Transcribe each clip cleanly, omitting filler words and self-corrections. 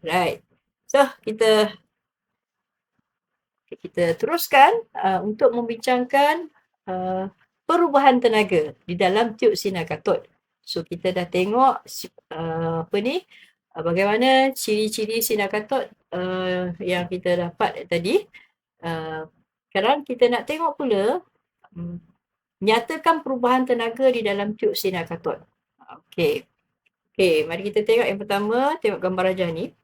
Right. So, kita teruskan untuk membincangkan uh, perubahan tenaga di dalam tiub sinar katod. So, kita dah tengok bagaimana ciri-ciri sinar katod yang kita dapat tadi. Sekarang kita nak tengok pula nyatakan perubahan tenaga di dalam tiub sinar katod. Okey. Okey, mari kita tengok yang pertama, tengok gambar rajah ni.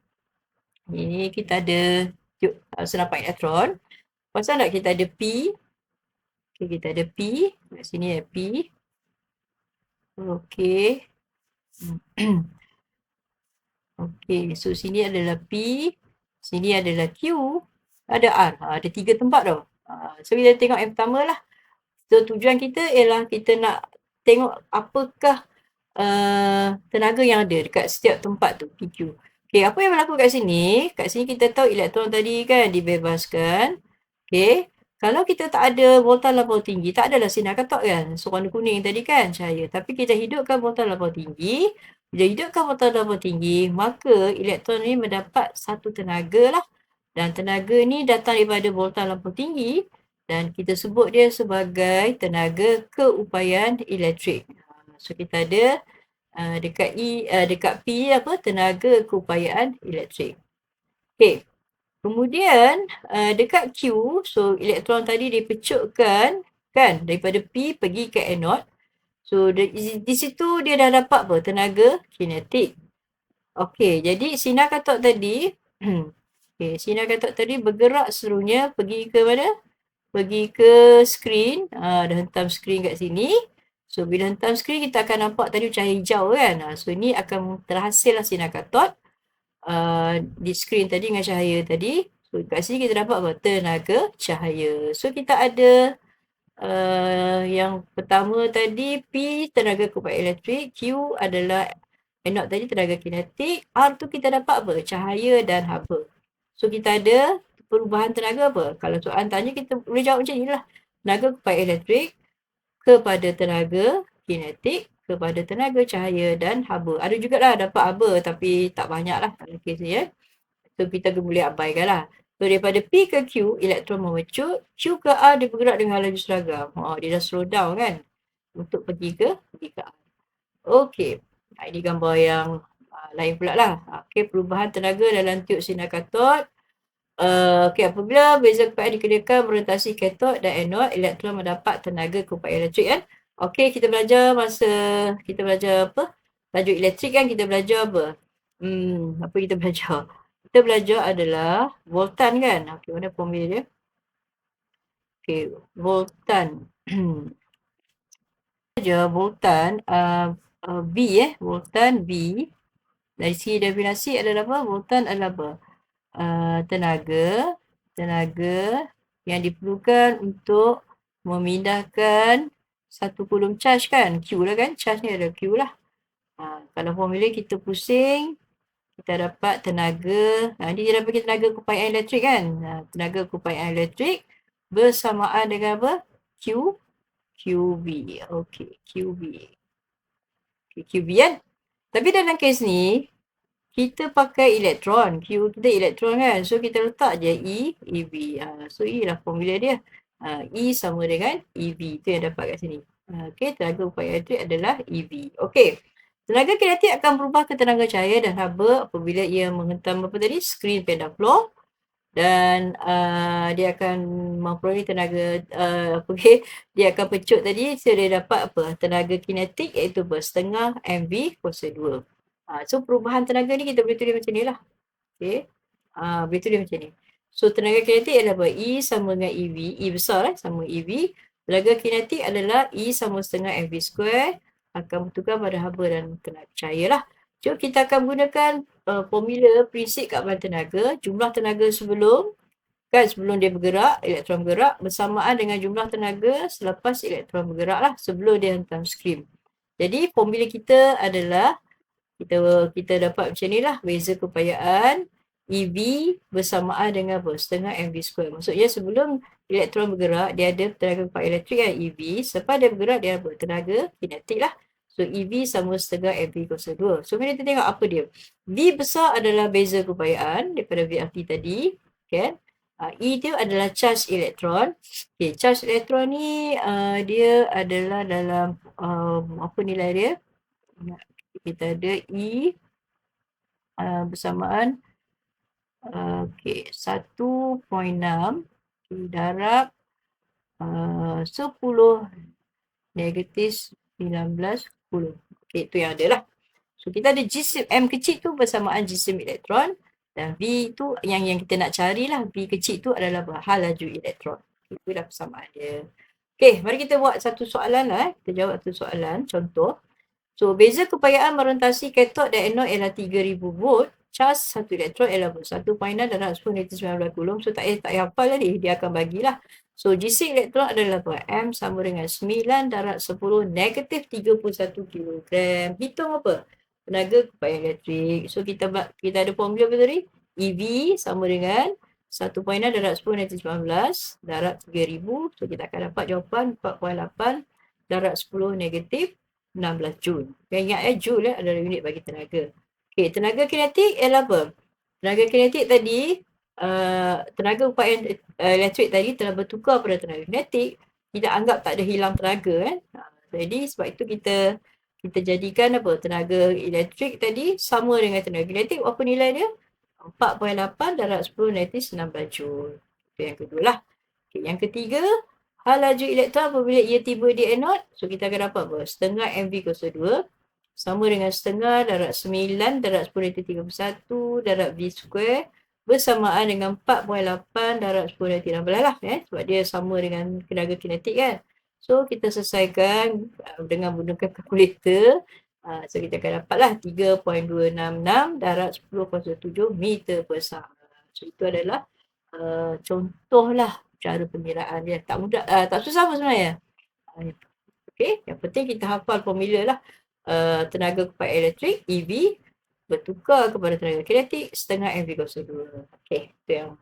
Ini kita ada tiub senapan elektron. Pasal tak kita ada P. Okay, kita ada P. Kat sini ada P. Okey. Okey, so sini adalah P. Sini adalah Q. Ada R. Ada 3 tempat tau. So, kita tengok yang pertama lah. So, tujuan kita ialah kita nak tengok apakah tenaga yang ada dekat setiap tempat tu, PQ. Okey, apa yang berlaku kat sini? Kat sini kita tahu elektron tadi kan dibebaskan. Okey, kalau kita tak ada voltan lampau tinggi, tak adalah sinar katod kan. So, warna kuning tadi kan cahaya. Tapi kita hidupkan voltan lampau tinggi. Bila hidupkan voltan lampau tinggi, maka elektron ni mendapat satu tenaga lah. Dan tenaga ni datang daripada voltan lampau tinggi. Dan kita sebut dia sebagai tenaga keupayaan elektrik. So, kita ada dekat P apa? Tenaga keupayaan elektrik. Okey. Kemudian dekat Q, so elektron tadi dipecutkan kan daripada P pergi ke anode. So di situ dia dah dapat apa? Tenaga kinetik. Okey, jadi sinar katod tadi okey, sinar katod tadi bergerak seluruhnya pergi ke mana? Pergi ke skrin. Dah hentam skrin kat sini. So bila hentam skrin kita akan nampak tadi cahaya hijau kan. So ini akan terhasillah sinar katod. Di skrin tadi dengan cahaya tadi. So, kat sini kita dapat apa? Tenaga cahaya. So, kita ada yang pertama tadi, P tenaga keupayaan elektrik, Q adalah anode tadi tenaga kinetik, R tu kita dapat apa? Cahaya dan haba. So, kita ada perubahan tenaga apa? Kalau soalan tanya, kita boleh jawab macam ni lah. Tenaga keupayaan elektrik kepada tenaga kinetik kepada tenaga cahaya dan haba. Ada juga lah dapat haba tapi tak banyak lah dalam kes ni ya. So kita boleh abaikan lah. So daripada P ke Q, elektron memecut. Q ke R dia bergerak dengan laju seragam. Dia dah slow down kan. Untuk pergi ke R. Okey. Ini gambar yang lain pula lah. Okey, perubahan tenaga dalam tiub sinar katod. Okey, apabila beza keupayaan dikenakan merentasi katod dan anode, elektron mendapat tenaga keupayaan elektrik kan. Okey, kita belajar apa? Laju elektrik kan kita belajar apa? Apa kita belajar? Kita belajar adalah voltan kan. Okey, mana formula dia? Okey, voltan. Belajar voltan V voltan V. Dari segi definisi adalah apa? Voltan adalah apa? Tenaga yang diperlukan untuk memindahkan satu coulomb charge kan. Q lah kan. Charge ni ada Q lah. Kalau formula kita pusing, kita dapat tenaga. Ini dia dapat tenaga keupayaan elektrik kan. Tenaga keupayaan elektrik bersamaan dengan apa? QB. Okey, QB. Okay, QB kan. Tapi dalam kes ni, kita pakai elektron. Q kita elektron kan. So, kita letak je EV. So, E lah formula dia. E sama dengan EV. Itu yang dapat kat sini. Okey, tenaga upaya elektrik adalah EV. Okey. Tenaga kinetik akan berubah ke tenaga cahaya dan haba apabila ia menghentam apa tadi? Skrin panel floor. Dan dia akan memperoleh tenaga dia akan pecut tadi. So, dia dapat apa? Tenaga kinetik iaitu setengah MV kuasa 2. So, perubahan tenaga ni kita boleh tulis macam ni lah. Okay. Boleh tulis macam ni. So, tenaga kinetik adalah apa? E sama dengan EV. E besar lah sama EV. Tenaga kinetik adalah E sama setengah MV square. Akan bertukar pada haba dan tenaga cahaya lah. So, kita akan gunakan formula prinsip keabahan tenaga. Jumlah tenaga sebelum dia bergerak, elektron bergerak bersamaan dengan jumlah tenaga selepas elektron bergerak lah. Sebelum dia hentam skrin. Jadi, formula kita adalah kita dapat macam ni lah. Beza keupayaan EV bersamaan dengan apa? Setengah MV square. Maksudnya sebelum elektron bergerak, dia ada tenaga keupayaan elektrik kan EV. Selepas dia bergerak, dia ada tenaga kinetik lah. So, EV sama setengah MV kuasa 2. So, bila kita tengok apa dia? V besar adalah beza keupayaan daripada VRT tadi. Kan? E tu adalah charge elektron. Okay, charge elektron ni dia adalah dalam apa nilai dia? Kita ada E bersamaan 1.6 darab 10 negatif 19 10. Okay, itu yang ada lah. So, kita ada jisim M kecil tu bersamaan jisim elektron. Dan V tu yang kita nak carilah. V kecil tu adalah hal laju elektron. Itulah persamaan dia. Okay, mari kita buat satu soalan lah. Kita jawab satu soalan. Contoh. So, beza keupayaan merentasi katot dan anod ialah 3000 volt. Cas satu elektron ialah 1.6 darab 10 negatif 19 coulomb. So, tak payah hafal tadi. Dia akan bagilah. So, jisim elektron adalah apa? M sama dengan 9 darab 10 negatif 31 kilogram. Hitung apa? Tenaga keupayaan elektrik. So, kita ada formula apa tadi? EV sama dengan 1.6 darab 10 negatif 19 darab 3000. So, kita akan dapat jawapan 4.8 darab 10 negatif 16 Joule. Ingat Joule adalah unit bagi tenaga. Okey, tenaga kinetik ialah apa? Tenaga kinetik tadi, tenaga upayaan elektrik tadi telah bertukar pada tenaga kinetik. Kita anggap tak ada hilang tenaga kan. Jadi sebab itu kita jadikan apa? Tenaga elektrik tadi sama dengan tenaga kinetik. Apa nilai dia? 4.8 darab 10 negatif 19 Joule. Itu yang kedua lah. Okay, yang ketiga, hal laju elektron apabila ia tiba di anod. So, kita akan dapat apa? Setengah MV kuasa 2 sama dengan setengah darab 9 darab 10 negatif 31 darab V square bersamaan dengan 4.8 darab 10 negatif 16 lah. Sebab dia sama dengan tenaga kinetik kan. So, kita selesaikan dengan menggunakan kalkulator. So, kita akan dapatlah 3.266 darab 10 kuasa 7 meter per saat. So, itu adalah contoh lah cara pengiraan dia. Tak mudah, tak susah pun sebenarnya. Okey, yang penting kita hafal formula lah. Tenaga keupayaan elektrik EV bertukar kepada tenaga kinetik setengah MV kuasa 2. Okey, itu yang